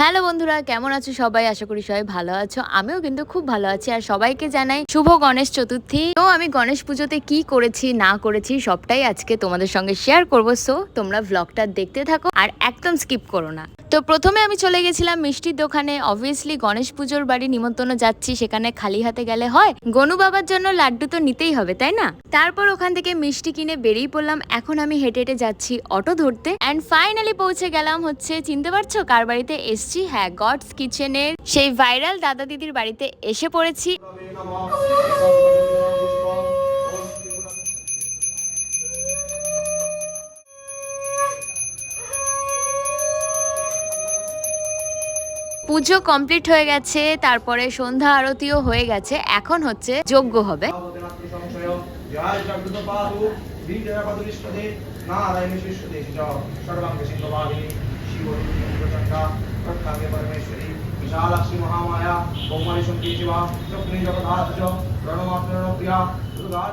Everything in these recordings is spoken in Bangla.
হ্যালো বন্ধুরা, কেমন আছো সবাই? আশা করি সবাই ভালো আছো। আমিও কিন্তু খুব ভালো আছি। আর সবাইকে জানাই শুভ গণেশ চতুর্থী। তো আমি গণেশ পুজোতে কি করেছি না করেছি সবটাই আজকে তোমাদের সঙ্গে শেয়ার করবো। সো তোমরা ব্লগটা দেখতে থাকো আর একদম স্কিপ করো না। তো প্রথমে আমি চলে গেছিলাম মিষ্টির দোকানে। অবভিয়াসলি গণেশ পুজোর বাড়ি নিমন্ত্রণ যাচ্ছি, সেখানে খালি হাতে গেলে হয়? গনু বাবার জন্য লাড্ডু তো নিতেই হবে, তাই না? তারপর ওখান থেকে মিষ্টি কিনে বেরিয়ে পড়লাম। এখন আমি হেঁটে হেঁটে যাচ্ছি অটো ধরতে। অ্যান্ড ফাইনালি পৌঁছে গেলাম হচ্ছে, চিনতে পারছো কার বাড়িতে এসছি? হ্যাঁ, গডস কিচেনের সেই ভাইরাল দাদা দিদির বাড়িতে এসে পড়েছি। পুজো কমপ্লিট হয়ে গেছে, তারপরে সন্ধ্যা আরতিও হয়ে গেছে। এখন হচ্ছে যজ্ঞ হবে।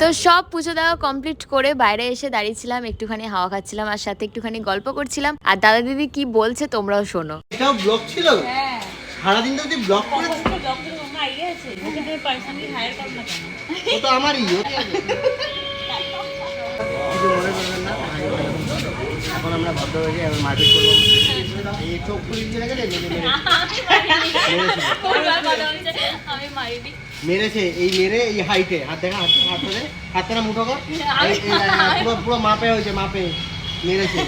তো সব পুজো দেওয়া কমপ্লিট করে বাইরে এসে দাঁড়িয়েছিলাম, একটুখানি হাওয়া খাচ্ছিলাম আর সাথে একটুখানি গল্প করছিলাম। আর দাদা দিদি কি বলছে তোমরাও শোনো। এটাও ব্লগ ছিল? হ্যাঁ, সারাদিন তো ব্লগ করে ও তো আমারই। এখন আমরা ভদ্র হয়ে যাই, এখন মারপিট করবো। এই চোখ পুলিশ দিয়ে গেলে মেরেছে, এই মেরে এই হাইটে হাত দেখা, হাত ধরে হাতটা মুঠো কর, পুরো পুরো মাপে হয়েছে, মাপে মেরেছে।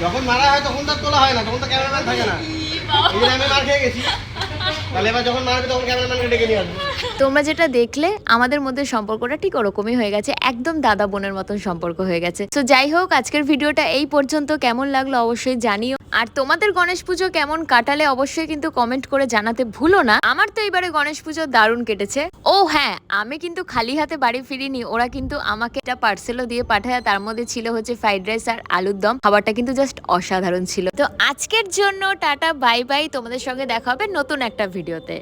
যখন মারা হয় তখন তো তোলা হয় না, তখন তো ক্যামেরাম্যান থাকে না। এই আমি মার খেয়ে গেছি, তাহলে এবার যখন মারবে তখন ক্যামেরাম্যানকে ডেকে নিয়ে আসবো। তোমরা যেটা দেখলে আমাদের মধ্যে সম্পর্কটা ঠিক ওরকমই হয়ে গেছে, একদম দাদা বোনের মতন সম্পর্ক হয়ে গেছে। তো যাই হোক, আজকের ভিডিওটা এই পর্যন্ত। কেমন লাগলো অবশ্যই জানিও। আর তোমাদের গণেশ পুজো কেমন কাটালে অবশ্যই কিন্তু কমেন্ট করে জানাতে ভুলো না। আমার তো এবারে গণেশ পুজো দারুণ কেটেছে। ও হ্যাঁ, আমি কিন্তু খালি হাতে বাড়ি ফিরিনি। ওরা কিন্তু আমাকে একটা পার্সেলও দিয়ে পাঠায়, তার মধ্যে ছিল হচ্ছে ফ্রাইড রাইস আর আলুর দম। খাবারটা কিন্তু জাস্ট অসাধারণ ছিল। তো আজকের জন্য টাটা, বাই বাই। তোমাদের সঙ্গে দেখা হবে নতুন একটা ভিডিওতে।